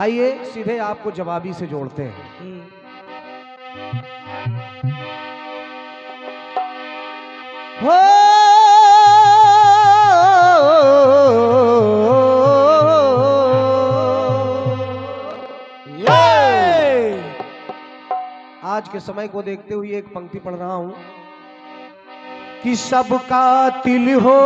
आइए सीधे आपको जवाबी से जोड़ते हैं। हो आज के समय को देखते हुए एक पंक्ति पढ़ रहा हूं कि सबका तिल हो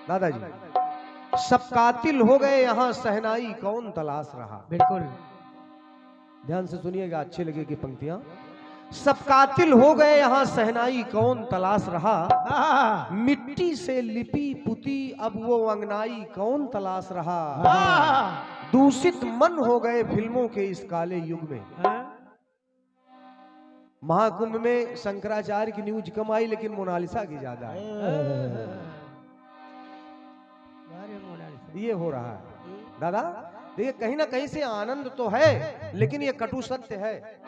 दादाजी, सब कातिल हो गए, यहाँ सहनाई कौन तलाश रहा। बिल्कुल ध्यान से सुनिएगा, अच्छी लगेगी पंक्तियां। सब कातिल हो गए, यहाँ सहनाई कौन तलाश रहा। मिट्टी से लिपी पुती अब वो अंगनाई कौन तलाश रहा। दूषित मन हो गए फिल्मों के इस काले युग में। महाकुंभ में शंकराचार्य की न्यूज कम आई, लेकिन मोनालिसा की ज्यादा है। ये हो रहा है दादा। देखिए, कहीं ना कहीं से आनंद तो है, लेकिन ये कटु सत्य है।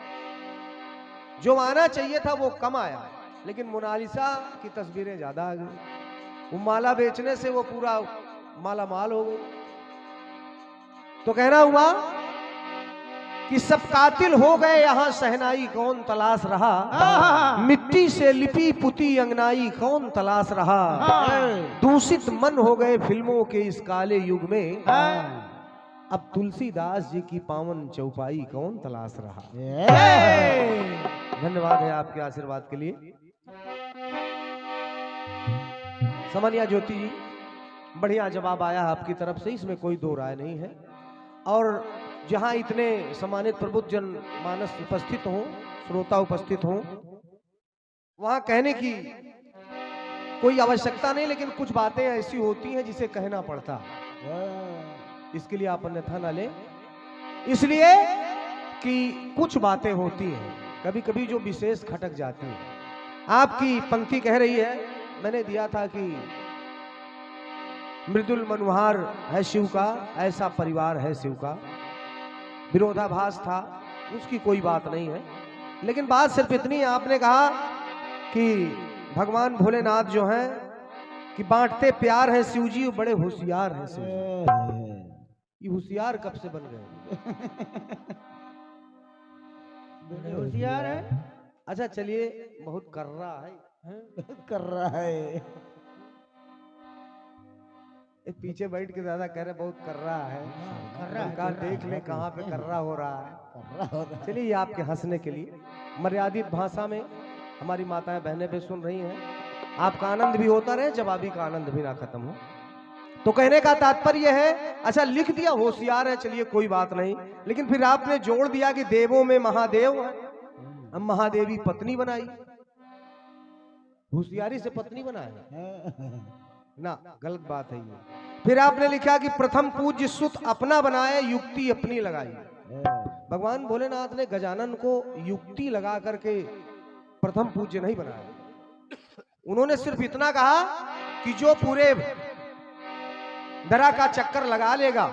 जो आना चाहिए था वो कम आया, लेकिन मोनालिसा की तस्वीरें ज्यादा आ गई। वो माला बेचने से वो पूरा माला माल हो गई। तो कहना हुआ कि सब कातिल हो गए, यहाँ सहनाई कौन तलाश रहा। मिट्टी से लिपी पुती अंगनाई कौन तलाश रहा। दूषित मन हो गए फिल्मों के इस काले युग में। अब तुलसीदास जी की पावन चौपाई कौन तलाश रहा। धन्यवाद है आपके आशीर्वाद के लिए। समनिया ज्योति जी, बढ़िया जवाब आया आपकी तरफ से, इसमें कोई दो राय नहीं है। और जहां इतने सम्मानित प्रबुद्ध जन मानस उपस्थित हों, श्रोता उपस्थित हों, वहां कहने की कोई आवश्यकता नहीं, लेकिन कुछ बातें ऐसी होती हैं जिसे कहना पड़ता। इसके लिए आप अन्यथा ना ले, इसलिए कि कुछ बातें होती हैं कभी कभी जो विशेष खटक जाती हैं। आपकी पंक्ति कह रही है, मैंने दिया था कि मृदुल मनोहार है शिव का, ऐसा परिवार है शिव का। विरोधाभास था, उसकी कोई बात नहीं है, लेकिन बात सिर्फ इतनी है, आपने कहा कि भगवान भोलेनाथ जो हैं कि बांटते प्यार है शिव जी, बड़े होशियार हैं शिव जी। ये होशियार कब से बन गए। होशियार है। अच्छा चलिए, बहुत कर रहा है, कर रहा है। पीछे बैठ के ज्यादा कह रहे बहुत कर रहा है। कहा देख ले कहाँ पे कर रहा हो रहा है। चलिए, ये आपके हंसने के लिए मर्यादित भाषा में हमारी माताएं बहनें भी सुन रही हैं। आपका आनंद भी होता रहे, जवाबी का आनंद भी ना खत्म हो। तो कहने का तात्पर्य है, अच्छा लिख दिया होशियार है, चलिए कोई बात नहीं, लेकिन फिर आपने जोड़ दिया कि देवों में महादेव है। हम महादेवी पत्नी बनाई, होशियारी से पत्नी बनाए ना, गलत बात है ये। फिर आपने लिखा कि प्रथम पूज्य सुत अपना बनाए, युक्ति अपनी लगाई। भगवान भोलेनाथ ने गजानन को युक्ति लगा करके प्रथम पूज्य नहीं बनाया। उन्होंने सिर्फ इतना कहा कि जो पूरे दरा का चक्कर लगा लेगा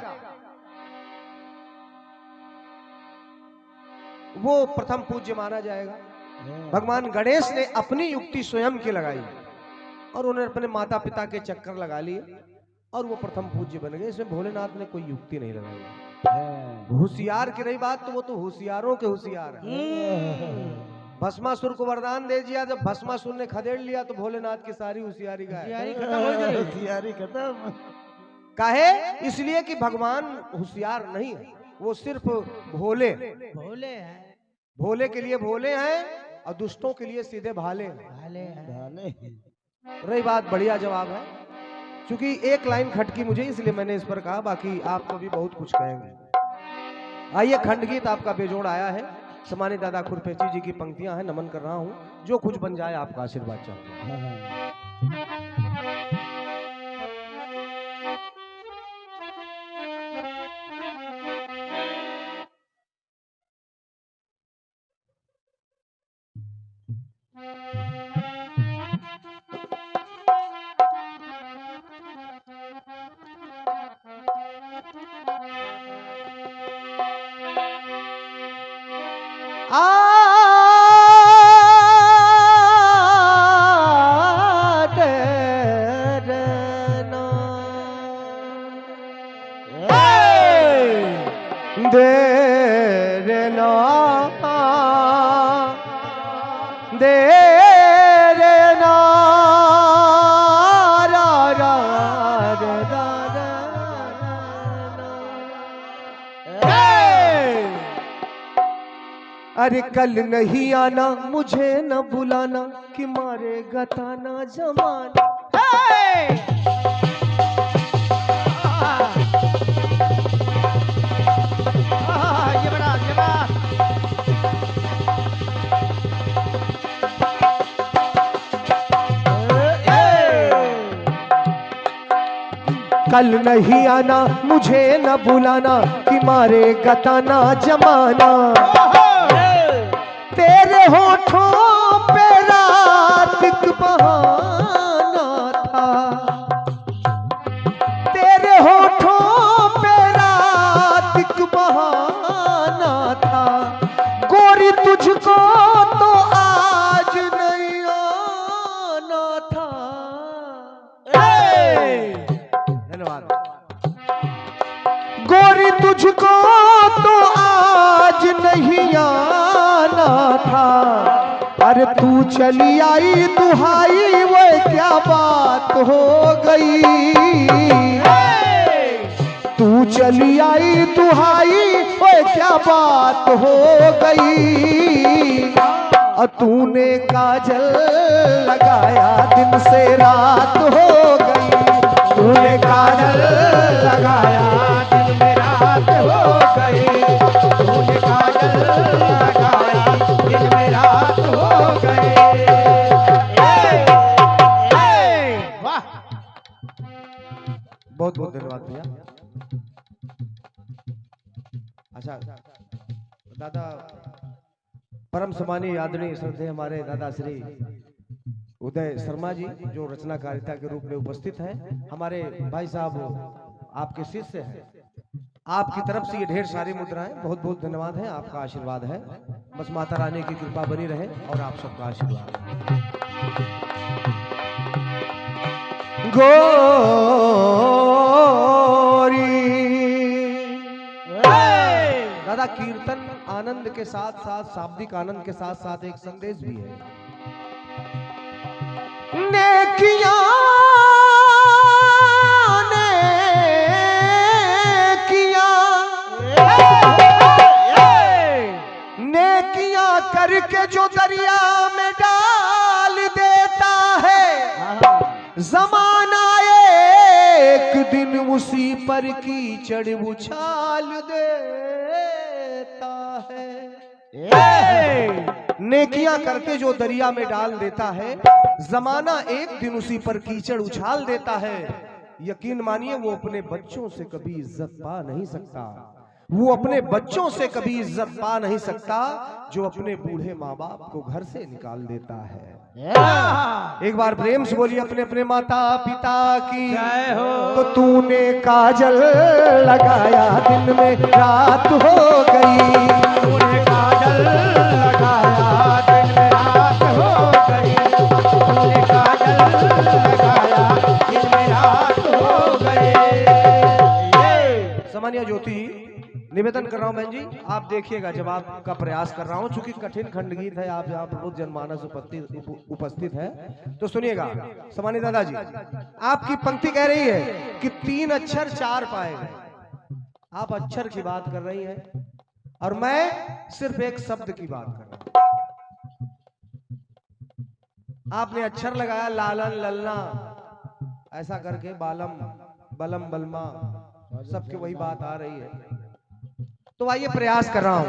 वो प्रथम पूज्य माना जाएगा। भगवान गणेश ने अपनी युक्ति स्वयं की लगाई और उन्होंने अपने माता पिता के चक्कर लगा लिए और वो प्रथम पूज्य बन गए। इसमें भोलेनाथ ने कोई युक्ति नहीं लगाई। होशियार की रही बात, तो वो तो होशियारों के होशियार है। भस्मासुर को वरदान दे दिया, जब भस्मासुर ने खदेड़ लिया तो भोलेनाथ की सारी होशियारी गायब। होशियारी खत्म। काहे? इसलिए कि भगवान होशियार नहीं है, वो सिर्फ भोले हैं। भोले के लिए भोले हैं और दुष्टों के लिए सीधे भाले हैं। रही बात, बढ़िया जवाब है। क्योंकि एक लाइन खटकी मुझे, इसलिए मैंने इस पर कहा, बाकी आपको भी बहुत कुछ कहेंगे। आइए, खंडगीत आपका बेजोड़ आया है। सम्मानित दादा खुरपेची जी की पंक्तियां हैं, नमन कर रहा हूं। जो कुछ बन जाए आपका आशीर्वाद चाहता हूं। आ अरे कल नहीं आना मुझे न बुलाना कि मारेगा ताना जमाना। ये बड़ा कल नहीं आना मुझे न बुलाना कि मारेगा ताना जमाना। तेरे होठों पे रात का बहाना था, तेरे होठों पे रात का बहाना था। गोरी तुझको तो आज नहीं आना था। धन्यवाद। गोरी तुझको तो आज नहीं आना था। अरे तू चली आई दुहाई वो क्या बात हो गई। तू चली आई दुहाई वो क्या बात हो गई। और तूने काजल लगाया दिन से रात हो गई। तूने काजल लगाया दिन में रात हो गई। तूने काजल लगाया दिन में रात हो गई। वाह, बहुत बहुत धन्यवाद भैया। अच्छा दादा, परम सम्मानीय आदरणीय श्रद्धेय हमारे दादा श्री उदय शर्मा जी जो रचनाकारिता के रूप में उपस्थित हैं, हमारे भाई साहब आपके शिष्य हैं। आपकी तरफ से ये ढेर सारी मुद्राएं, बहुत बहुत धन्यवाद है। आपका आशीर्वाद है, बस माता रानी की कृपा बनी रहे और आप सबका आशीर्वाद। दादा कीर्तन आनंद के साथ साथ शाब्दिक आनंद के साथ साथ एक संदेश भी है। नेकियां नेकियां करके जो दरिया में डाल देता है, जमाना एक दिन उसी पर कीचड़ उछाल देता है। नेकियां करके जो दरिया में डाल देता है, जमाना एक दिन उसी पर कीचड़ उछाल देता है। यकीन मानिए वो अपने बच्चों से कभी इज्जत पा नहीं सकता। वो अपने बच्चों से कभी इज्जत पा नहीं सकता जो अपने बूढ़े माँ बाप को घर से निकाल देता है। एक बार प्रेम से बोलिए अपने अपने माता पिता की जय हो। तो तूने काजल लगाया दिन में रात हो गई। तूने काजल लगाया दिन में रात हो गई। तूने काजल लगाया दिन में रात हो गई। सामान्य ज्योति निवेदन कर रहा हूं बहन जी, आप देखिएगा जब आपका प्रयास कर रहा हूं, चूंकि कठिन खंड गीत है, आप यहाँ प्रबुद्ध जनमानस उपस्थित है तो सुनिएगा। सम्मानित दादाजी, आपकी पंक्ति कह रही है कि 3 अक्षर 4 पाएगा। आप अक्षर की बात कर रही हैं और मैं सिर्फ एक शब्द की बात कर रहा हूं। आपने अक्षर लगाया लालन ललना ऐसा करके, बालम बलम बलमा, सबके वही बात आ रही है। तो आइए प्रयास कर रहा हूं।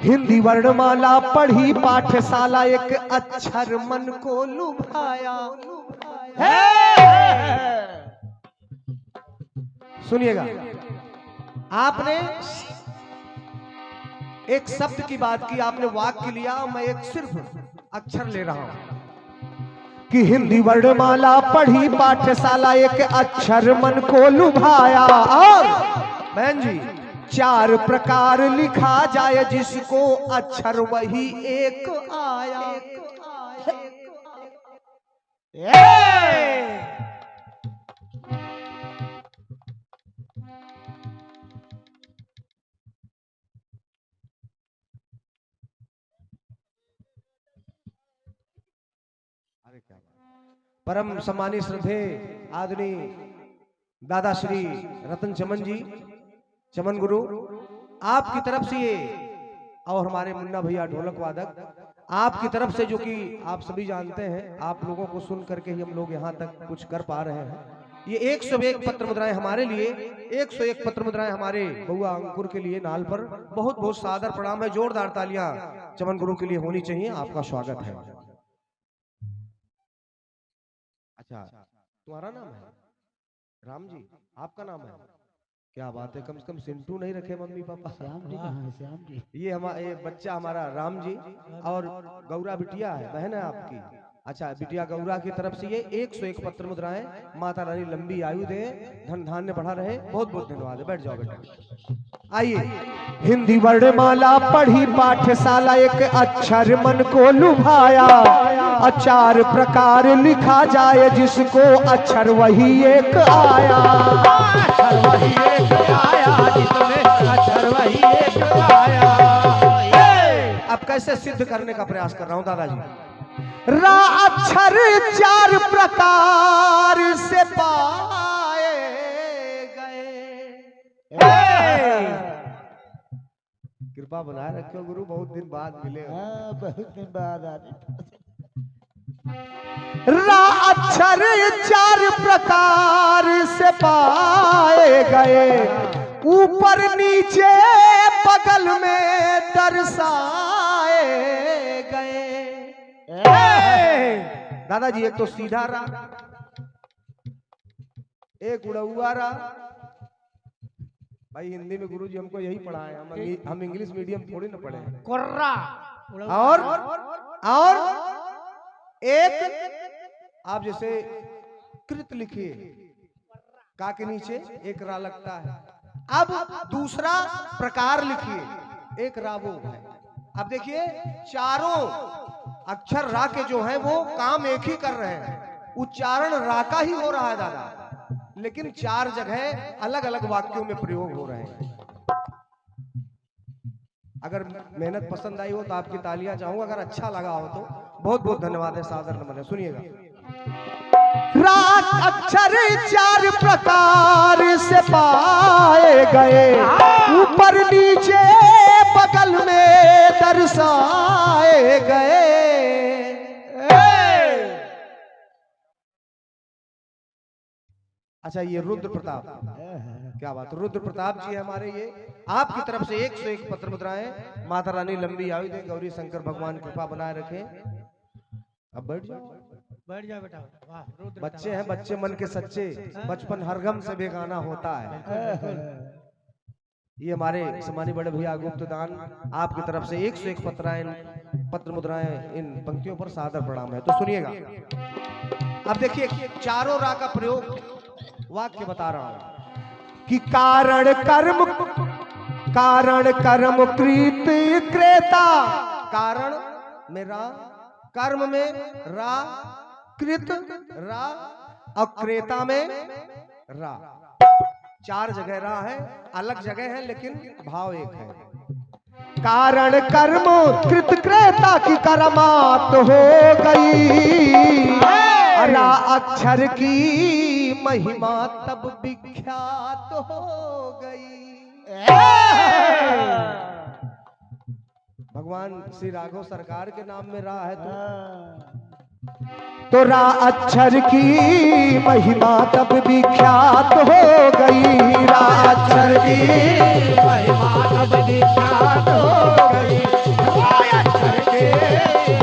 हिंदी वर्णमाला पढ़ी पाठशाला, एक अक्षर मन को लुभाया। सुनिएगा, आपने एक शब्द की बात की, आपने वाक्य लिया, मैं एक सिर्फ अक्षर ले रहा हूं कि हिंदी वर्णमाला पढ़ी पाठशाला, एक अक्षर मन को लुभाया। और बहन जी 4 प्रकार लिखा जाए, जिसको अक्षर वही एक आया। परम सम्मानीय श्रद्धेय आदरणीय दादा श्री रतन चमन जी, चमन गुरु, आपकी तरफ से ये और हमारे मुन्ना भैया ढोलक वादक, आपकी तरफ से जो कि आप सभी जानते हैं, आप लोगों को सुन करके ही हम लोग यहाँ तक कुछ कर पा रहे हैं। ये 101 पत्र मुद्राएं हमारे लिए, 101 पत्र मुद्राएं हमारे बउआ अंकुर के लिए नाल पर बहुत बहुत सादर प्रणाम है। जोरदार तालियां चमन गुरु के लिए होनी चाहिए। आपका स्वागत है। अच्छा, तुम्हारा नाम है राम जी, आपका नाम है? क्या बात है, कम से कम सिंटू नहीं रखे मम्मी पापा? श्याम जी कहाँ है? श्याम जी ये हमारा बच्चा हमारा राम जी, और गौरा बिटिया है, बहन है आपकी। अच्छा, बिटिया गौरा की तरफ से ये 101 पत्र मुद्राएं, माता रानी लंबी आयु दे, धन धान्य बढ़ा रहे। बहुत बहुत धन्यवाद है। बैठ जाओ बेटा। आइए। हिंदी वर्णमाला पढ़ी पाठशाला, एक अक्षर मन को लुभाया। अचार प्रकार लिखा जाए, जिसको अक्षर वही एक आया। अक्षर वही एक आया, जिसमें अक्षर वही एक आया। अब कैसे सिद्ध करने का प्रयास कर रहा हूं दादाजी। रा अक्षर 4 प्रकार से पाए गए। कृपा बनाए रखो गुरु, बहुत दिन बाद मिले। बहुत दिन बाद आज रा अक्षर 4 प्रकार से पाए गए, ऊपर नीचे बगल में दर्शाए गए। दादाजी, एक तो सीधा रा, एक उड़ौआ रा। भाई हिंदी में गुरुजी हमको यही पढ़ाए, हम इंग्लिश मीडियम थोड़ी ना पढ़े। कोर्रा और एक आप जैसे कृत लिखिए, का के नीचे एक रा लगता है। अब दूसरा प्रकार लिखिए, एक रा वो है। अब देखिए, चारों अक्षर रा के जो है वो काम एक ही कर रहे हैं, उच्चारण रा का ही हो रहा है दादा, लेकिन 4 जगह अलग अलग वाक्यों में प्रयोग हो रहे हैं। अगर मेहनत पसंद आई हो तो आपकी तालियां चाहूंगा, अगर अच्छा लगा हो तो बहुत बहुत धन्यवाद है, सादर नमन है। सुनिएगा। राग अक्षर 4 प्रकार से पाए गए, ऊपर नीचे बगल में दर्शाए गए। अच्छा, ये रुद्र प्रताप, क्या बात है, रुद्र प्रताप जी हमारे, ये आपकी तरफ से 101 पत्र मुद्राएं। माता रानी लंबी आयु दे, गौरी शंकर भगवान कृपा बनाए रखें। अब बैठ जाओ, बैठ जाओ बेटा। वाह, बच्चे हैं, बच्चे मन के सच्चे, बचपन हर गम से बेगाना होता है। ये हमारे सम्मानीय बड़े भैया गुप्त दान, आपकी तरफ से 101 पत्र मुद्राएं इन पंक्तियों पर सादर प्रणाम है। तो सुनिएगा। अब देखिए, चारों रा का प्रयोग वाक्य बता रहा हूं कि कारण कर्म कृत क्रेता। कारण में रा, कर्म में रा, कृत रा, और क्रेता में रा। 4 जगह रा है, अलग जगह है, लेकिन भाव एक है। कारण कर्म कृत क्रेता की करामात हो गई, रा अक्षर की महिमा तब विख्यात हो गई। भगवान श्री राघव सरकार के नाम में रा है तो रा अक्षर की महिमा तब विख्यात हो गई। रा अक्षर की महिमा तब विख्यात हो गई। अक्षर की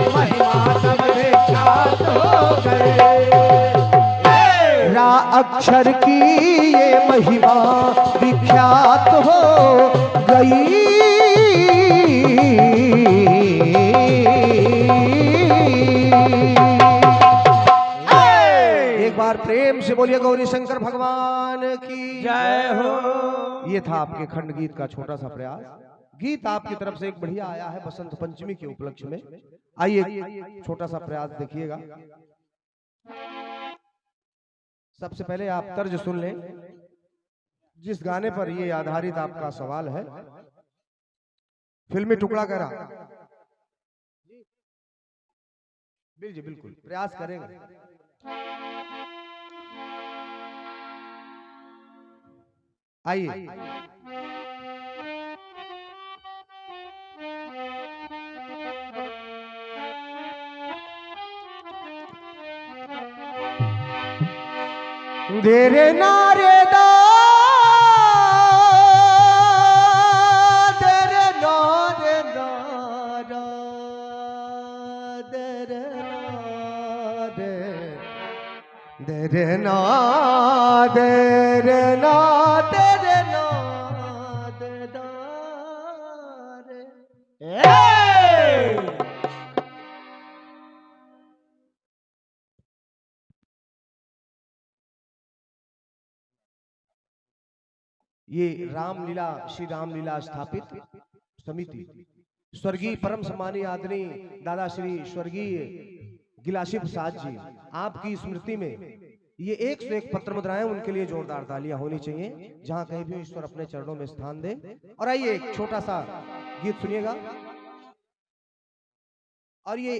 महिमा तब विख्यात हो गई। रा अक्षर की ये महिमा विख्यात हो गई। एक बार प्रेम से बोलिए गौरी शंकर भगवान की जय हो। ये था आपके खंड गीत का छोटा सा प्रयास। गीत आपकी तरफ से एक बढ़िया आया है बसंत पंचमी के उपलक्ष्य में। आइए छोटा सा प्रयास देखिएगा। सबसे पहले आप तर्ज सुन लें, जिस गाने पर ये आधारित आपका सवाल है। फिल्मी टुकड़ा करा जी, बिल्कुल प्रयास करेंगे। आइए। देरे नारे दा देरे नारे नारा देरे नारे देरे ना देरे ना देरे ना देदा रे ये रामलीला श्री रामलीला स्थापित समिति स्वर्गीय परम सम्मानीय आदरणीय दादा श्री स्वर्गीय गिलासी प्रसाद जी आपकी स्मृति में ये 101 पत्र मुद्राएं उनके लिए जोरदार तालियां होनी चाहिए जहां कहीं भी ईश्वर अपने चरणों में स्थान दे। और आइए एक छोटा सा गीत सुनिएगा। और ये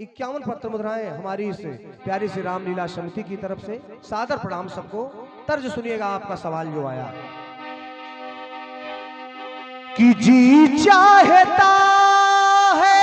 51 पत्र मुद्राएं हमारी इस प्यारी सी रामलीला समिति की तरफ से सादर प्रणाम सबको। तर्ज सुनिएगा आपका सवाल जो आया कि जी चाहता है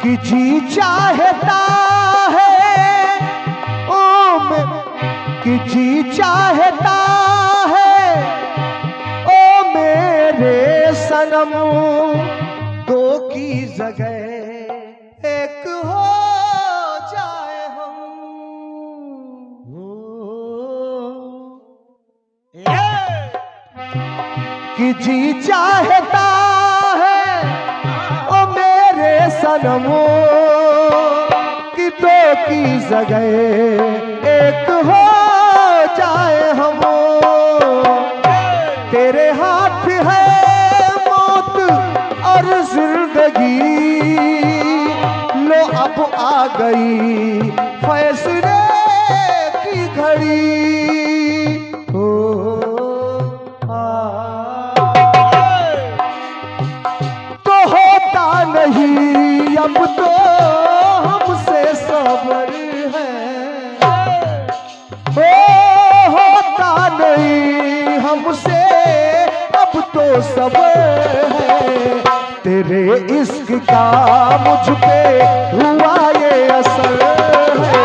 कि जी चाहता है कि जी चाहता है ओ मेरे सनम दो की जगह एक हो जाए हम कि जी चाहता है ओ मेरे सनमो कि दो की जगह एक हो जाए हम। तेरे हाथ है मौत और जिंदगी लो अब आ गई फैसले की घड़ी हो तो होता नहीं अब तो हमसे सबर है होता नहीं हमसे अब तो सबर है। तेरे इश्क का मुझ पे हुआ ये असर है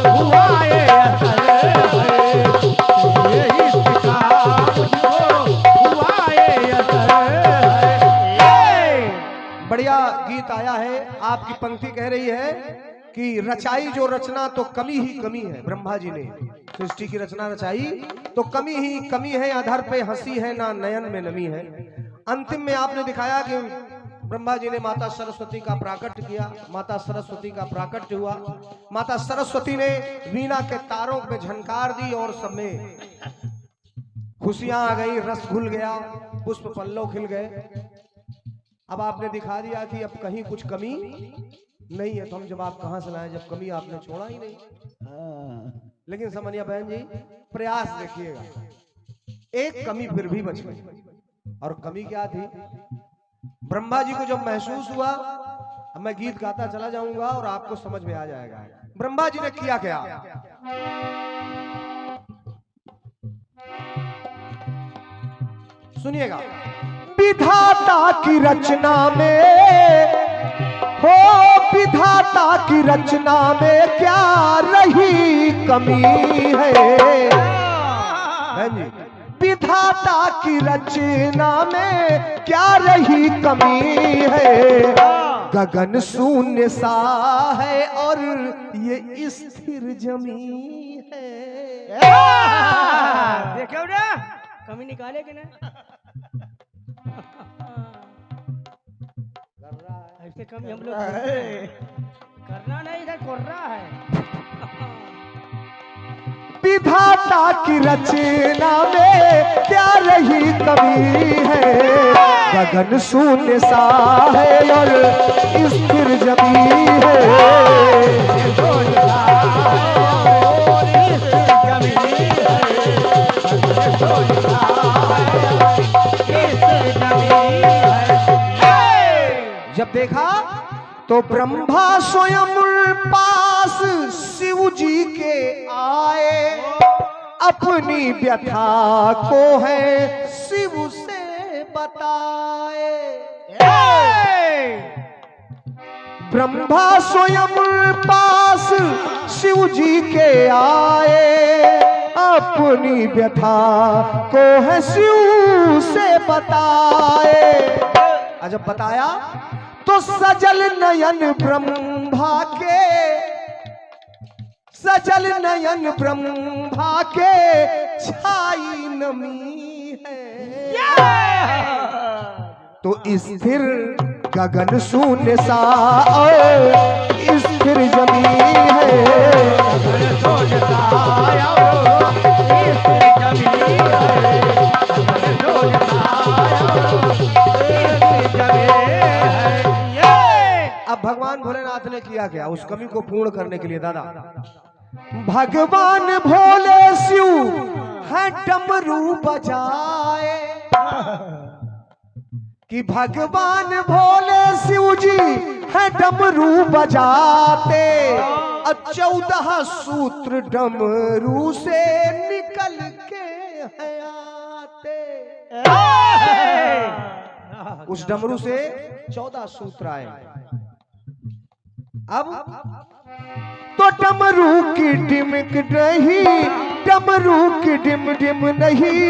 हुआ ये असर है इश्क का हुआ ये असर है। बढ़िया गीत आया है। आपकी पंक्ति कह रही है कि रचाई जो रचना तो कमी ही कमी है। ब्रह्मा जी ने सृष्टि की रचना रचाई तो कमी ही कमी है, अधर पे हंसी है ना नयन में नमी है। अंतिम में आपने दिखाया कि ब्रह्मा जी ने माता सरस्वती का प्राकट्य किया, माता सरस्वती का प्राकट्य हुआ। माता सरस्वती ने वीणा के तारों में झनकार दी और सब में खुशियां आ गई, रस घुल गया, पुष्प पल्लव खिल गए। अब आपने दिखा दिया कि अब कहीं कुछ कमी नहीं है, तो हम जवाब कहां से लाएं जब कमी आपने छोड़ा ही नहीं। लेकिन समनिया बहन जी प्रयास देखिएगा, एक कमी फिर भी बच गई। और कमी क्या थी? ब्रह्मा जी को जब महसूस हुआ, अब मैं गीत गाता चला जाऊंगा और आपको समझ में आ जाएगा ब्रह्मा जी ने किया क्या। सुनिएगा। विधाता की रचना में हो विधाता की रचना में क्या रही कमी है जी। विधाता की रचना में क्या रही कमी है। गगन शून्य सा है और ये स्थिर जमी है। देखो ना कमी निकाले कि नहीं ऐसे कमी हम लोग करना नहीं, इधर कर रहा है। विधाता की रचना में क्या रही कमी है। गगन शून्य सा है और स्थिर जमी है। जब देखा तो ब्रह्मा स्वयं पास शिव जी के आए, अपनी व्यथा को है शिव से बताए। ब्रह्मा स्वयं पास शिव जी के आए, अपनी व्यथा को है शिव से बताए। जब बताया तो सजल नयन ब्रह्मा के, सजल नयन ब्रह्मा के छाई नमी है। तो स्थिर गगन शून्य सा और स्थिर जमी है। गगन शून्य सा और स्थिर जमी है। गगन शून्य सा और स्थिर जमी है। अब भगवान भोलेनाथ ने किया क्या उस कमी को पूर्ण करने के लिए दादा? भगवान भोले शिव है डमरू बजाए, कि भगवान भोले शिव जी है डमरू बजाते, 14 सूत्र डमरू से निकल के है आते। उस डमरू से 14 सूत्र आए। अब तो डमरू की डिमक नहीं, डमरू की डिम डिम नहीं,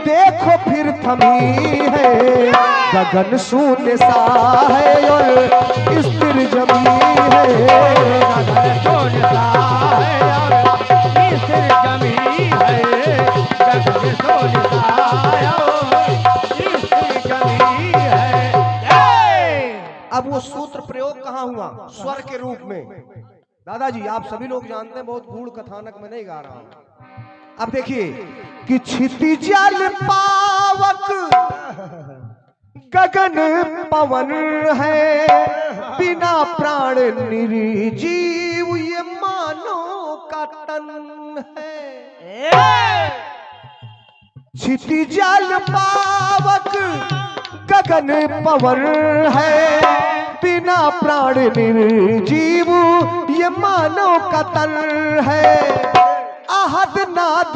देखो फिर थमी है। गगन शून्य सा है और स्थिर जमी है। गगन शून्य सा है और स्थिर जमी है। गगन शून्य सा है और स्थिर जमी है। अब वो सूत्र प्रयोग कहाँ हुआ? स्वर के रूप में। दादाजी आप सभी लोग जानते हैं, बहुत गूढ़ कथानक में नहीं गा रहा हूं। अब देखिए कि क्षिति जल पावक गगन पवन है, बिना प्राण निर्जीव ये मानो का तन है। क्षिति जल पावक गगन पवन है, बिना प्राण निर्जीव ये मानव का तन है। आहद नाद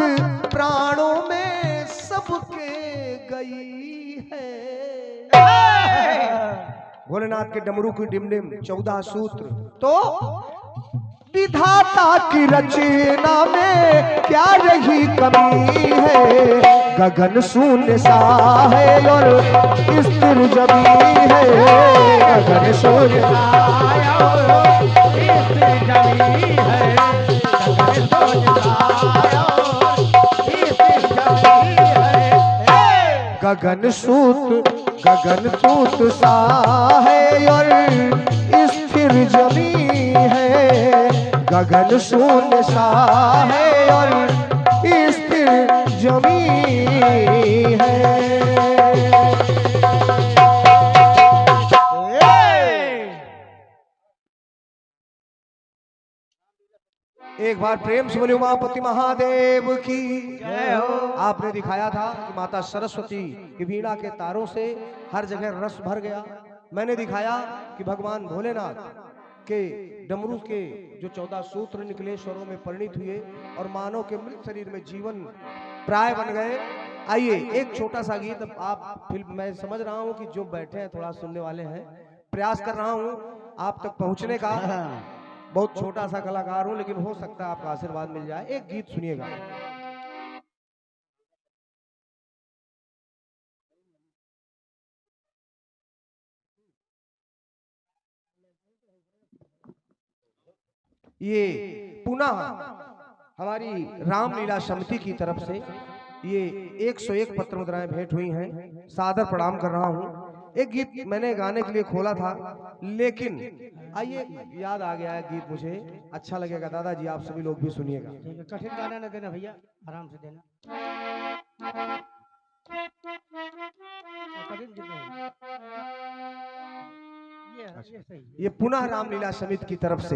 प्राणों में सबके गई है। भोलेनाथ के डमरू की डिमडिम 14 सूत्र। तो विधाता की रचना में क्या रही कमी है। गगन शून्य सा है और स्थिर जमी है। गगन शून्य सा और स्थिर जमी है। गगन शून्य सा और स्थिर जमी है। गगन सूत सा है और स्थिर जमी है। गगन शून्य सा है और स्थिर जमी है। एक बार प्रेम से बोले उमापति महादेव की जय हो। आपने दिखाया था कि माता सरस्वती की वीणा के तारों से हर जगह रस भर गया। मैंने दिखाया कि भगवान भोलेनाथ के डमरू के जो 14 सूत्र निकले स्वरों में परिणित हुए और मानव के मृत शरीर में जीवन प्राय बन गए। आइए एक छोटा सा गीत आप फिल्म, मैं समझ रहा हूं कि जो बैठे हैं थोड़ा सुनने वाले हैं, प्रयास कर रहा हूं आप तक पहुंचने का। बहुत छोटा सा कलाकार हूं लेकिन हो सकता है आपका आशीर्वाद मिल जाए। एक गीत सुनिएगा। ये पुनः हमारी रामलीला समिति की तरफ से ये 101 पत्र मुद्राएं भेंट हुई हैं। सादर प्रणाम कर रहा हूं। एक गीत मैंने गाने के लिए खोला था, लेकिन आइए याद आ गया है गीत, मुझे अच्छा लगेगा। दादाजी आप सभी लोग भी सुनिएगा। ठीक है, कठिन गाना न देना भैया, आराम से देना। कठिन गीत नहीं। ये सही है। ये पुनः रामलीला समिति की तरफ से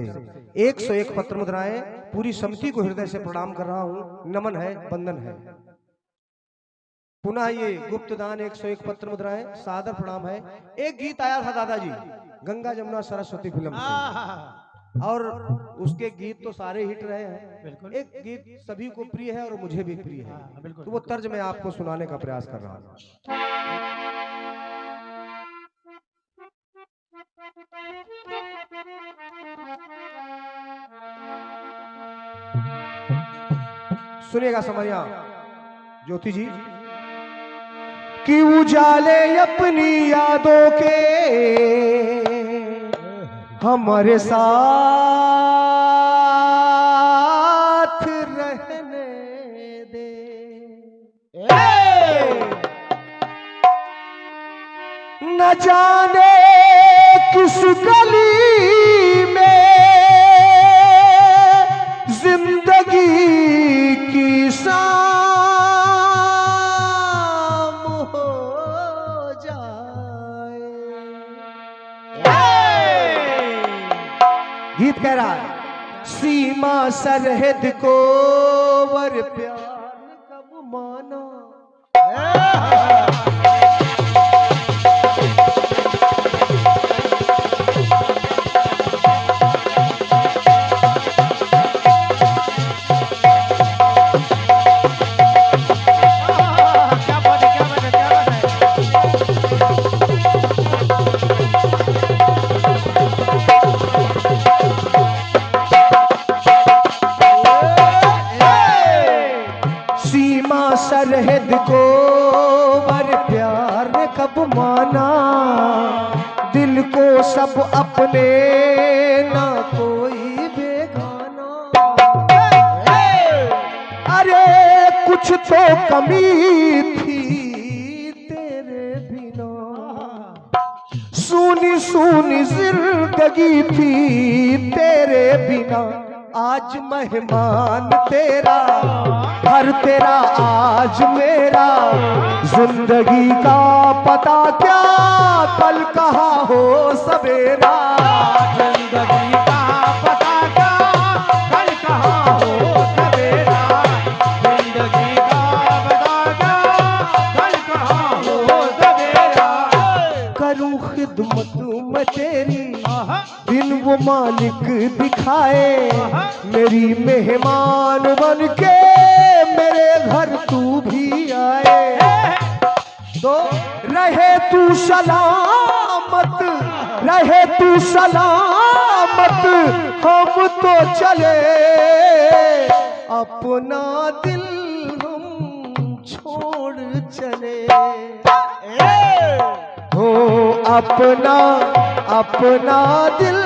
101 पत्र मुद्राएं, पूरी समिति को हृदय से प्रणाम कर रहा हूँ। नमन है, वंदन है। पुनः ये गुप्त दान 101 पत्र मुद्राएं, सादर प्रणाम है। एक गीत आया था दादाजी, गंगा जमुना सरस्वती फिल्म से, और उसके गीत तो सारे हिट रहे हैं। बिल्कुल। एक गीत सभी को प्रिय है और मुझे भी प्रिय है, बिल्कुल। तो वो तर्ज मैं आपको सुनाने का प्रयास कर रहा हूँ। सुनिएगा समरिया ज्योति जी। कि उजाले अपनी यादों के हमारे साथ रहने दे, न जाने किस गली में जिंदगी की शाम हो जाए। गीत कह रहा है, सीमा सरहद को वर प्यार कब माना। सरहद को वर प्यार ने कब माना, दिल को सब अपने ना कोई बेगाना। अरे कुछ तो कमी थी तेरे बिना, सूनी सूनी जिंदगी थी तेरे बिना। आज मेहमान तेरा, घर तेरा आज मेरा, जिंदगी का पता क्या कल कहाँ हो सवेरा। जिंदगी का पता क्या कल कहाँ हो सवेरा, जिंदगी का पता क्या कल कहाँ हो सवेरा। करूँ खिदमत में तेरी दिन वो मालिक दिखाए, मेरी मेहमान बन के मेरे घर तू भी आए। तो रहे तू सलामत, रहे तू सलामत, हम तो चले अपना दिल हम छोड़ चले। हो अपना अपना दिल।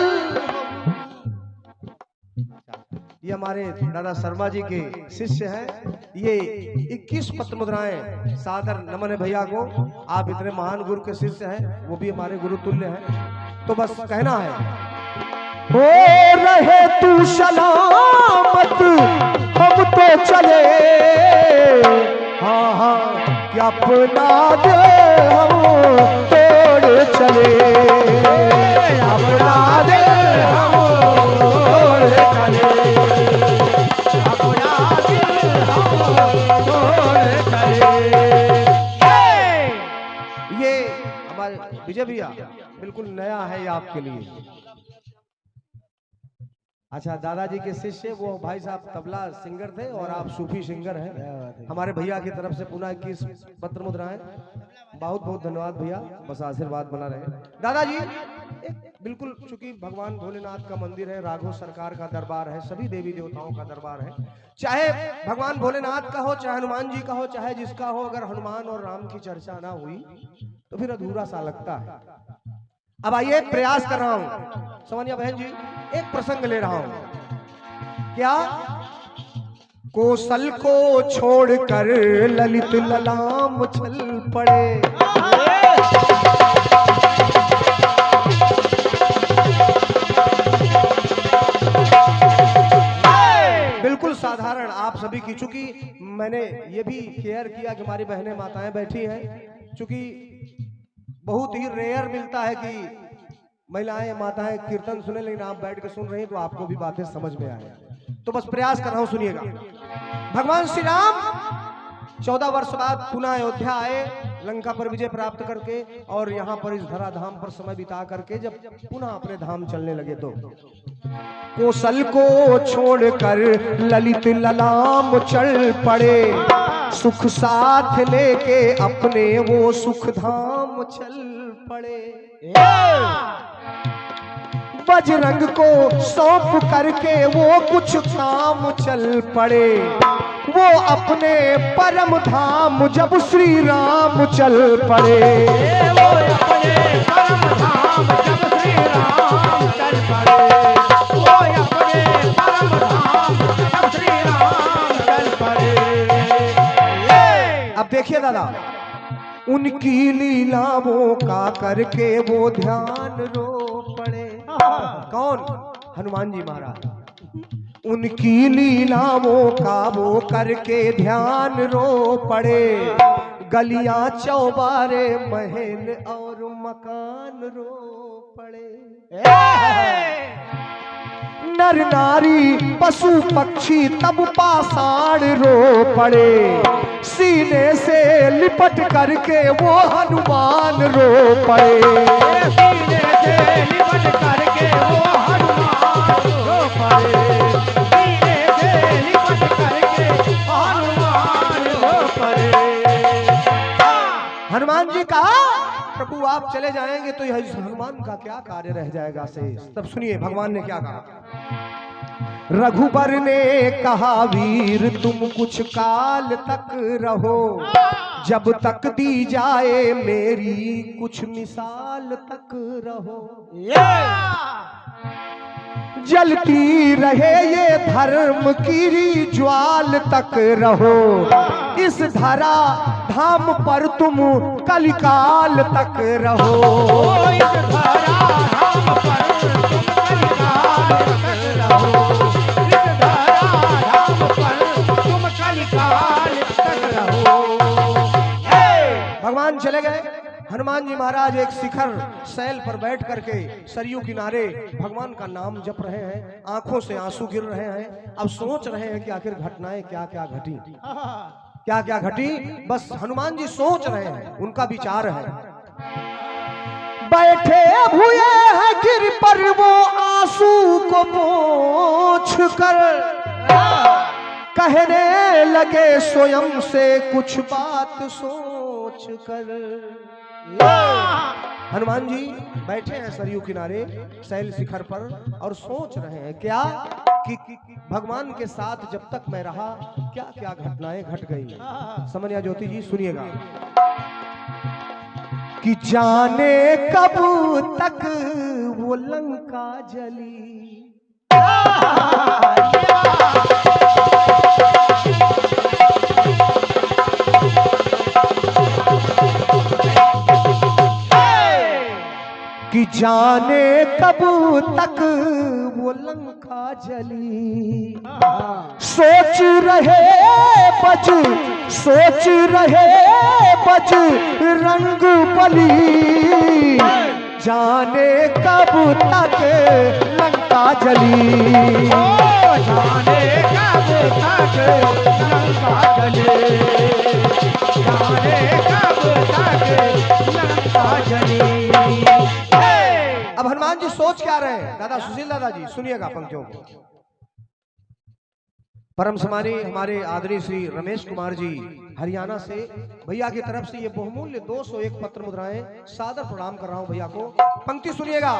ये हमारे दादा शर्मा जी के शिष्य हैं। ये 21 पत्र मुद्राएं, सादर नमन है भैया को। आप इतने महान गुरु के शिष्य हैं, वो भी हमारे गुरु तुल्य हैं। तो बस कहना है, हो रहे तू सलामत, हम तो चले। हाँ हाँ कि अपना दिल हम तोड़ चले, अपना दिल हम तोड़ चले, अपना दिल हम तोड़ चले। ये हमारे विजय भैया बिल्कुल नया है ये आपके लिए। अच्छा, दादाजी के शिष्य वो भाई साहब तबला सिंगर थे और आप सूफी सिंगर हैं। हमारे भैया की तरफ से पुनः 21 पत्र मुद्राएं। बहुत बहुत धन्यवाद भैया, बस आशीर्वाद बना रहे। दादाजी बिल्कुल, चूंकि भगवान भोलेनाथ का मंदिर है, राघव सरकार का दरबार है, सभी देवी देवताओं का दरबार है। चाहे भगवान भोलेनाथ का हो, चाहे हनुमान जी का हो, चाहे जिसका हो, अगर हनुमान और राम की चर्चा ना हुई तो फिर अधूरा सा लगता है। अब आइए, प्रयास कर रहा हूं सोनिया बहन जी, एक प्रसंग ले रहा हूं। क्या कौशल को छोड़कर ललित ललाम छल पड़े। कारण आप सभी की, चूंकि मैंने ये भी केयर किया कि हमारी बहनें माताएं बैठी हैं, चूंकि बहुत ही रेयर मिलता है कि महिलाएं माताएं कीर्तन सुने, लेकिन आप बैठ के सुन रही हैं तो आपको भी बातें समझ में आए, तो बस प्रयास कर रहा हूं, सुनिएगा। भगवान श्री राम 14 वर्ष बाद पुनः अयोध्या आए, लंका पर विजय प्राप्त करके, और यहाँ पर इस धराधाम पर समय बिता करके जब पुनः अपने धाम चलने लगे तो कौशल को छोड़कर ललित ललाम चल पड़े, सुख साथ लेके अपने वो सुख धाम चल पड़े। बजरंग को सौंप करके वो कुछ काम चल पड़े, वो अपने परम धाम जब श्री राम चल पड़े। वो अपने परम धाम जब श्री राम चल पड़े, वो अपने परम धाम जब श्री राम चल पड़े। अब देखिए दादा, उनकी लीलाओं का करके वो ध्यान रो पड़े। कौन? हनुमान जी महाराज। उनकी लीलाओं का वो करके ध्यान रो पड़े, गलियां चौबारे महल और मकान रो पड़े। नर नारी पशु पक्षी तब पाषाण रो पड़े, सीने से लिपट करके वो हनुमान रो पड़े। सीने से लिपट करके वो हनुमान रो पड़े, सीने से लिपट करके हनुमान रो पड़े। हनुमान जी कहा, प्रभु आप चले जाएंगे तो यह हनुमान का क्या कार्य रह जाएगा शेष। तब सुनिए भगवान ने क्या कहा। रघुबर ने कहा वीर तुम कुछ काल तक रहो, जब तक दी जाए मेरी कुछ मिसाल तक रहो। जलती रहे ये धर्म की ज्वाल तक रहो, इस धरा धाम पर तुम कलिकाल तक रहो। इस धरा धाम पर तुम कलिकाल तक रहो, इस धरा धाम पर तुम कलिकाल तक रहो। भगवान चले गए। हनुमान जी महाराज एक शिखर शैल पर बैठ करके सरयू किनारे भगवान का नाम जप रहे हैं, आंखों से आंसू गिर रहे हैं। अब सोच रहे हैं कि आखिर घटनाएं क्या क्या घटी, क्या क्या घटी, बस हनुमान जी सोच रहे हैं, उनका विचार है। बैठे हुए हैं गिर पर वो आंसू को पोंछ कर, कहने लगे स्वयं से कुछ बात सोच कर। हनुमान जी बैठे हैं सरयू किनारे शैल शिखर पर और सोच रहे हैं क्या कि भगवान के साथ जब तक मैं रहा क्या क्या घटनाएं घट गई। समन्या ज्योति जी सुनिएगा कि जाने कब तक वो लंका जली, कि जाने कब तक वो लंका जली। सोच रहे बज, सोच रहे बज रंग बली, जाने कब तक लंका जली। जाने कब तक लंका जली, जाने कब तक लंका जली। अब हनुमान जी सोच क्या रहे हैं, दादा सुशील दादा जी सुनिएगा पंक्तियों को। परम समानी हमारे आदरणीय श्री रमेश कुमार जी हरियाणा से, भैया की तरफ से ये बहुमूल्य 201 पत्र मुद्राएं सादर प्रणाम कर रहा हूं भैया को। पंक्ति सुनिएगा।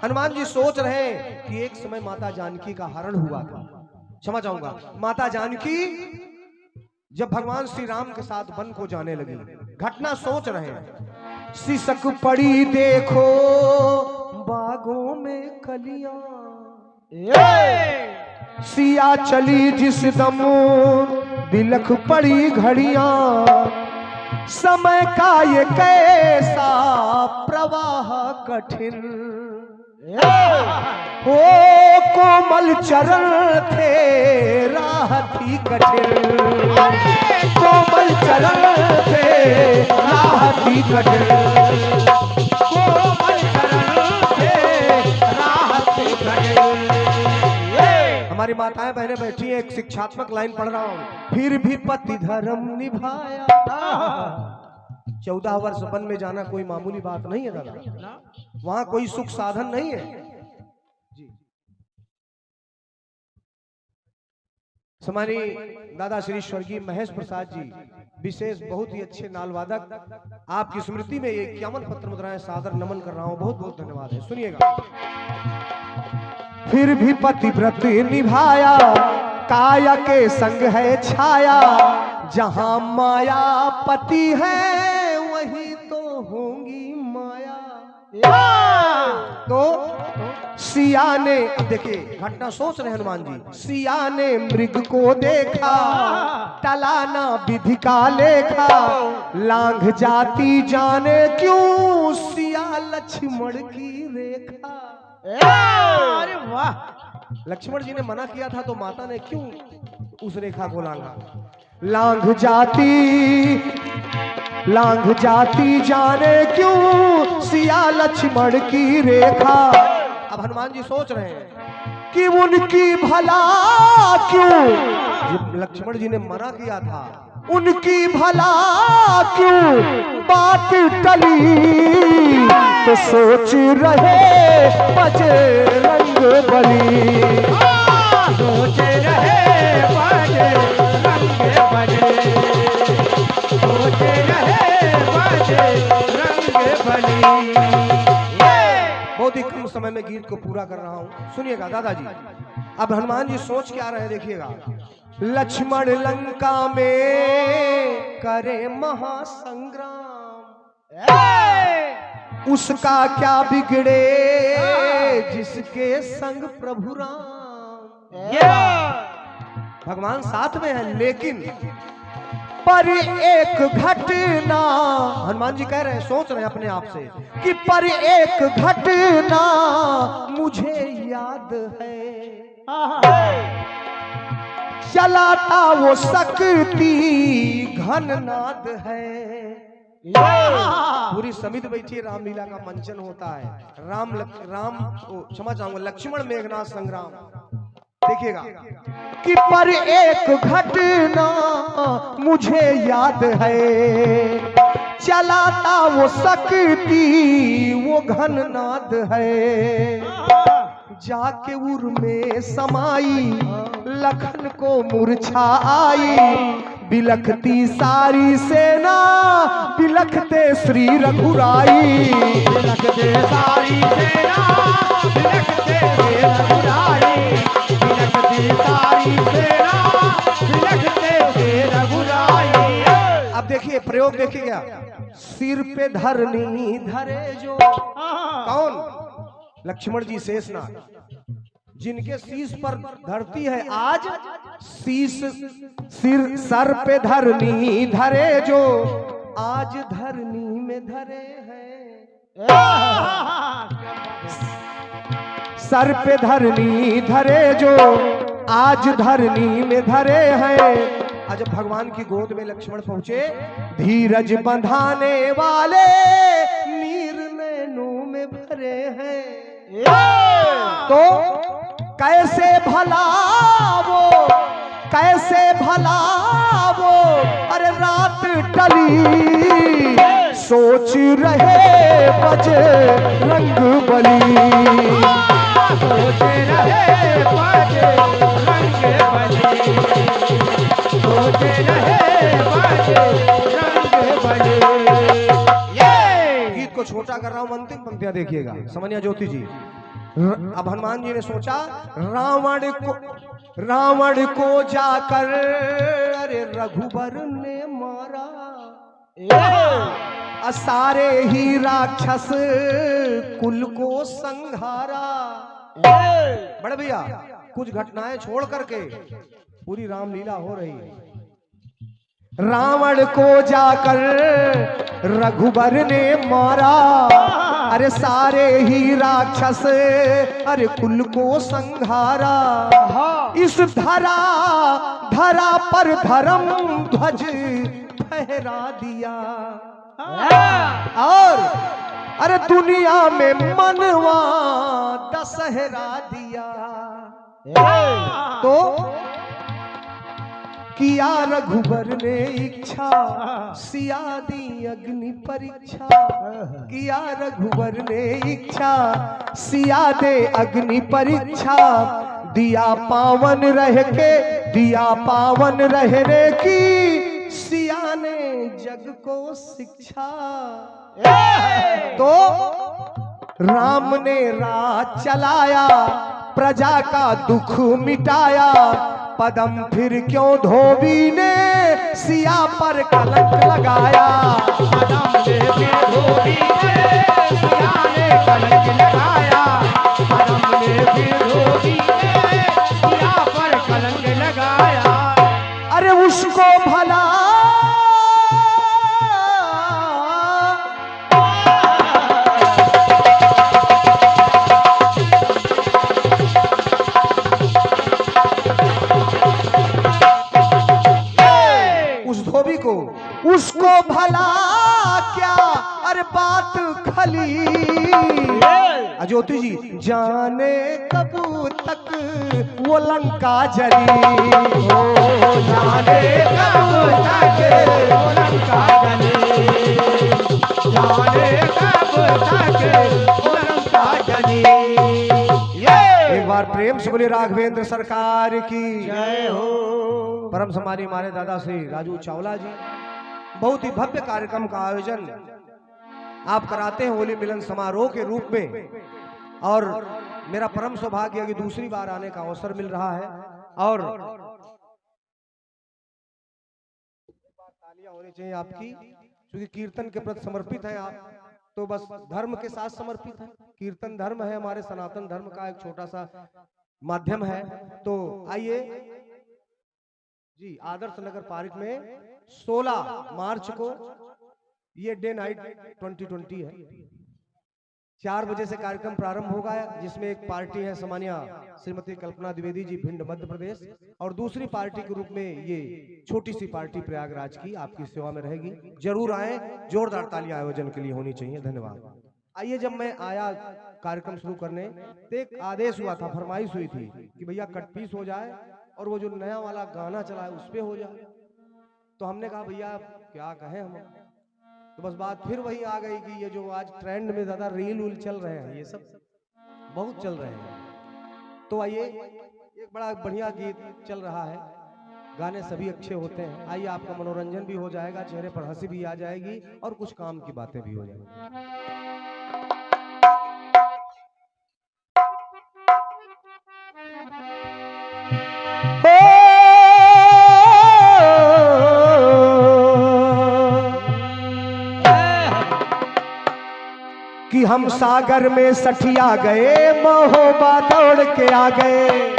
हनुमान जी सोच रहे हैं कि एक समय माता जानकी का हरण हुआ था, क्षमा चाहूंगा, माता जानकी जब भगवान श्री राम के साथ वन को जाने लगी, घटना सोच रहे हैं। सिसक पड़ी देखो बागों में कलियां, सिया चली जिस दम बिलख पड़ी घड़ियां, समय का ये कैसा प्रवाह कठिन। ओ कोमल चरण थे राह थी कठिन, कोमल चरण थे राह थी कठिन, कोमल चरण थे राह थी कठिन। हमारी माताएं बहनें बैठी हैं, एक शिक्षात्मक लाइन पढ़ रहा हूं। फिर भी पति धर्म निभाया। 14 वर्ष वन में जाना कोई मामूली बात नहीं है दादा, वहां कोई सुख साधन नहीं है जी। हमारी दादा श्री स्वर्गीय महेश प्रसाद जी विशेष बहुत ही अच्छे नाल वादक, आपकी स्मृति में ये 51 पत्र मुद्राएं सादर नमन कर रहा हूं, बहुत बहुत धन्यवाद है। सुनिएगा। फिर भी पतिव्रत निभाया, काया के संग है छाया, जहां माया पति है वही तो होंगी माया। तो सिया ने, अब देखिए घटना सोच रहे हनुमान जी, सिया ने मृग को देखा, टलाना विधि का लेखा, लांघ जाती जाने क्यों सिया लक्ष्मण की रेखा। अरे वाह, लक्ष्मण जी ने मना किया था तो माता ने क्यों उस रेखा को लांघा। लांघ जाती जाने क्यों सिया लक्ष्मण की रेखा। अब हनुमान जी सोच रहे हैं कि उनकी भला क्यों, जब लक्ष्मण जी ने मना किया था उनकी भला क्यों बात टली, तो सोच रहे बजरंग बली, सोच रहे बजरंग बली, सोच रहे बजरंग बली। बहुत ही कम समय में गीत को पूरा कर रहा हूं, सुनिएगा दादाजी। अब हनुमान जी सोच क्या रहे देखिएगा। लक्ष्मण लंका में करे महासंग्राम, उसका क्या बिगड़े जिसके संग प्रभु राम। भगवान साथ में है, लेकिन पर एक घटना, हनुमान जी कह रहे हैं, सोच रहे हैं अपने आप से कि पर एक घटना मुझे याद है, चलाता वो शक्ति घननाद है। पूरी समिति बैठी है, रामलीला का मंचन होता है। राम क्षमा चाहूंगा, लक्ष्मण मेघनाथ संग्राम देखिएगा कि पर एक घटना मुझे याद है, चलाता वो शक्ति वो घननाद है। जाके उर में समाई लखन को मूर्छा आई, बिलखती सारी सेना बिलखते श्री रघुराई, बिलखते सारी सेना बिलखते श्री रघुराई, बिलखती सारी सेना बिलखते श्री रघुराई। अब देखिए प्रयोग देखिएगा। सिर पे धरनी धरे जो, कौन? लक्ष्मण जी शेषनाग, जिनके शीश पर धरती है आज, सर पे धरनी धरे जो, आज धरनी में धरे हैं। सर पे धरनी धरे जो, आज धरनी में धरे हैं। आज जब भगवान की गोद में लक्ष्मण पहुंचे, धीरज बंधाने वाले नीर नैनों में भरे हैं। तो कैसे भला वो, कैसे भला वो, अरे रात टली सोच रहे बजरंग बली, सोच रहे बजरंग बली, सोच रहे बजरंग बली। गीत को छोटा कर रहा हूं, अंतिम पंक्तियां देखिएगा। समनिया ज्योति जी, अब हनुमान जी ने सोचा रावण को जाकर अरे रघुबर ने मारा, सारे ही राक्षस कुल को संहारा। बड़े भैया कुछ घटनाएं छोड़ करके पूरी रामलीला हो रही है। रावण को जाकर रघुबर ने मारा, अरे सारे ही राक्षस अरे कुल को संहारा, इस धरा धरा पर धर्म ध्वज फहरा दिया, और अरे दुनिया में मनवा दशहरा दिया। तो किया रघुबर ने इच्छा सिया दी अग्नि परीक्षा, किया रघुबर ने इच्छा सिया दे अग्नि परीक्षा, दिया पावन रह के दिया पावन रहने की सिया ने जग को शिक्षा। तो राम ने राज चलाया प्रजा का दुख मिटाया, पदम फिर क्यों धोबी ने सिया पर कलंक लगाया, पदम फिर धोबी ने सिया ने कलंक लगाया, पदम फिर धोबी ने सिया पर कलंक लगाया। अरे उसको भला उसको भला क्या अरे बात खली, ज्योति जी जाने कब तक वो लंका जली, जाने कब तक वो लंका जली, जाने कब तक वो लंका जली। एक बार प्रेम से बोले राघवेंद्र सरकार की जय हो। परम सम्मानी हमारे दादा श्री राजू चावला जी बहुत ही भव्य कार्यक्रम का आयोजन आप कराते हैं होली मिलन समारोह के रूप में, और मेरा परम सौभाग्य है कि दूसरी बार आने का अवसर मिल रहा है, और तालियां होनी चाहिए आपकी, क्योंकि कीर्तन के प्रति समर्पित हैं आप, तो बस धर्म के साथ समर्पित है। कीर्तन धर्म है, हमारे सनातन धर्म का एक छोटा सा माध्यम है। तो आइए जी, आदर्श नगर पार्क में 16 मार्च को ये डे नाइट 2020 है, 4 बजे से कार्यक्रम प्रारंभ होगा, जिसमें एक पार्टी है सम्मानिया श्रीमती कल्पना द्विवेदी जी भिंड मध्य प्रदेश, और दूसरी पार्टी के रूप में ये छोटी सी पार्टी प्रयागराज की आपकी सेवा में रहेगी। जरूर आए, जोरदार तालियां आयोजन के लिए होनी चाहिए। धन्यवाद। आइए, जब मैं आया कार्यक्रम शुरू करने तो एक आदेश हुआ था, फरमाइश हुई थी कि भैया कट पीस हो जाए और वो जो नया वाला गाना चला है उस पे हो जाए। तो हमने कहा भैया क्या कहें हम, तो बस बात फिर वही आ गई कि ये जो आज ट्रेंड में ज्यादा रील उल चल रहे हैं, ये सब बहुत चल रहे हैं। तो आइए, एक बड़ा बढ़िया गीत चल रहा है, गाने सभी अच्छे होते हैं। आइए, आपका मनोरंजन भी हो जाएगा, चेहरे पर हंसी भी आ जाएगी और कुछ काम की बातें भी हो जाएंगी। कि हम सागर में सठिया गए, महोबा दौड़ के आ गए,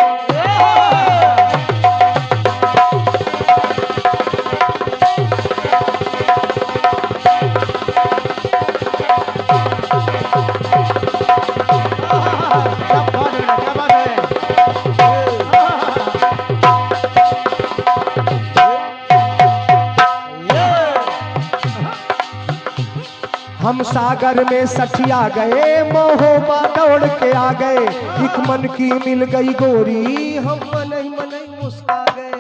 हम सागर में सठिया गए, महोबा दौड़ के आ गए, एक मन की मिल गई गोरी, हम मनई मनई मुस्का गए,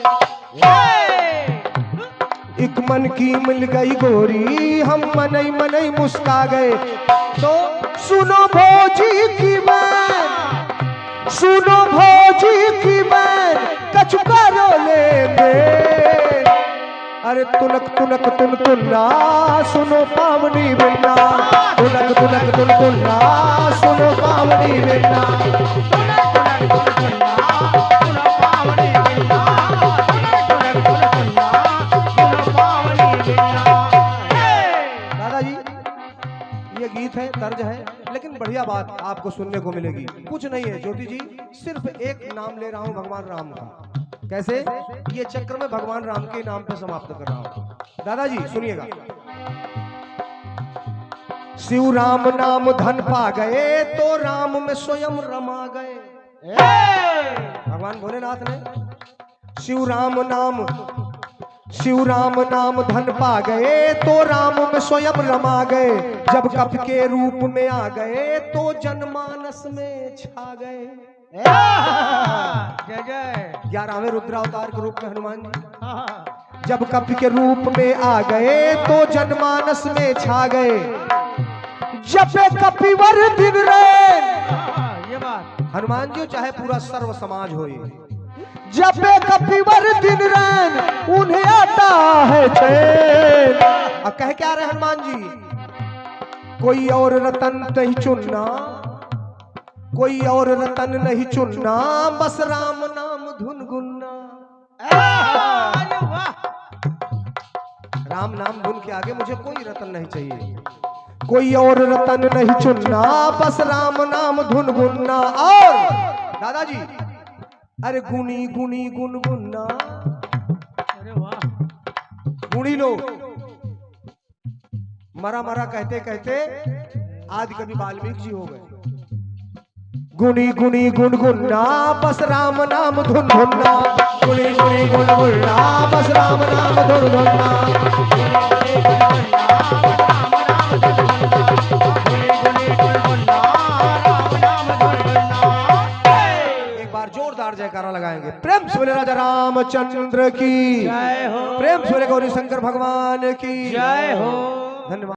एक मन की मिल गई गोरी, हम मनई मनई मुस्का गए। तो सुनो भौजी की बैन, सुनो भौजी की बैन, कछुका रो ले दे, अरे तुनक तुनक तुन तुन्ना, सुनो पावनी बिन्ना, तुनक तुनक तुन तुन्ना, सुनो पावनी बिन्ना, तुनक तुनक तुन तुन्ना, सुनो पावनी बिन्ना, तुनक तुनक तुन तुन्ना, सुनो पावनी बिन्ना। दादाजी, ये गीत है, तर्ज है, लेकिन बढ़िया बात आपको सुनने को मिलेगी। कुछ नहीं है ज्योति जी, सिर्फ एक नाम ले रहा हूं, भगवान राम का। कैसे? ये चक्र में भगवान राम के नाम पे समाप्त कर रहा हूं। दादाजी सुनिएगा। शिव राम नाम धन पा गए तो राम में स्वयं रमा गए। भगवान भोलेनाथ ने शिव राम नाम धन पा गए तो राम में स्वयं रमा गए। जब कप के रूप में आ गए तो जनमानस में छा गए। जय जय 11वें रुद्रावतार के रूप में हनुमान जी जब कप के रूप में आ गए तो जनमानस में छा गए। जपे कपिवर दिन रैन, ये बात हनुमान जी चाहे पूरा सर्व समाज हो, जपे कपिवर दिन रैन उन्हें आता है चैन। अब कह क्या रहे हनुमान जी, कोई और रतन नहीं चुनना, कोई और रतन नहीं चुनना, बस राम नाम धुन गुनना। अरे वाह, राम नाम धुन के आगे मुझे कोई रतन नहीं चाहिए, कोई और रतन नहीं चुनना, बस राम नाम धुन गुनना। और दादाजी अरे गुनी गुनी गुन गुनना, अरे वाह, गुणी लोग मरा मरा कहते कहते आदि कवि वाल्मीकि जी हो गए। गुनी गुनी गुन गुनना, बस राम नाम धुन धुनना, गुनी गुनी गुन गुनना, बस राम नाम धुन धुनना। जोरदार जयकारा लगाएंगे। प्रेम से बोले राजा रामचंद्र की जय हो, प्रेम से बोले गौरी शंकर भगवान की जय हो। धन्यवाद।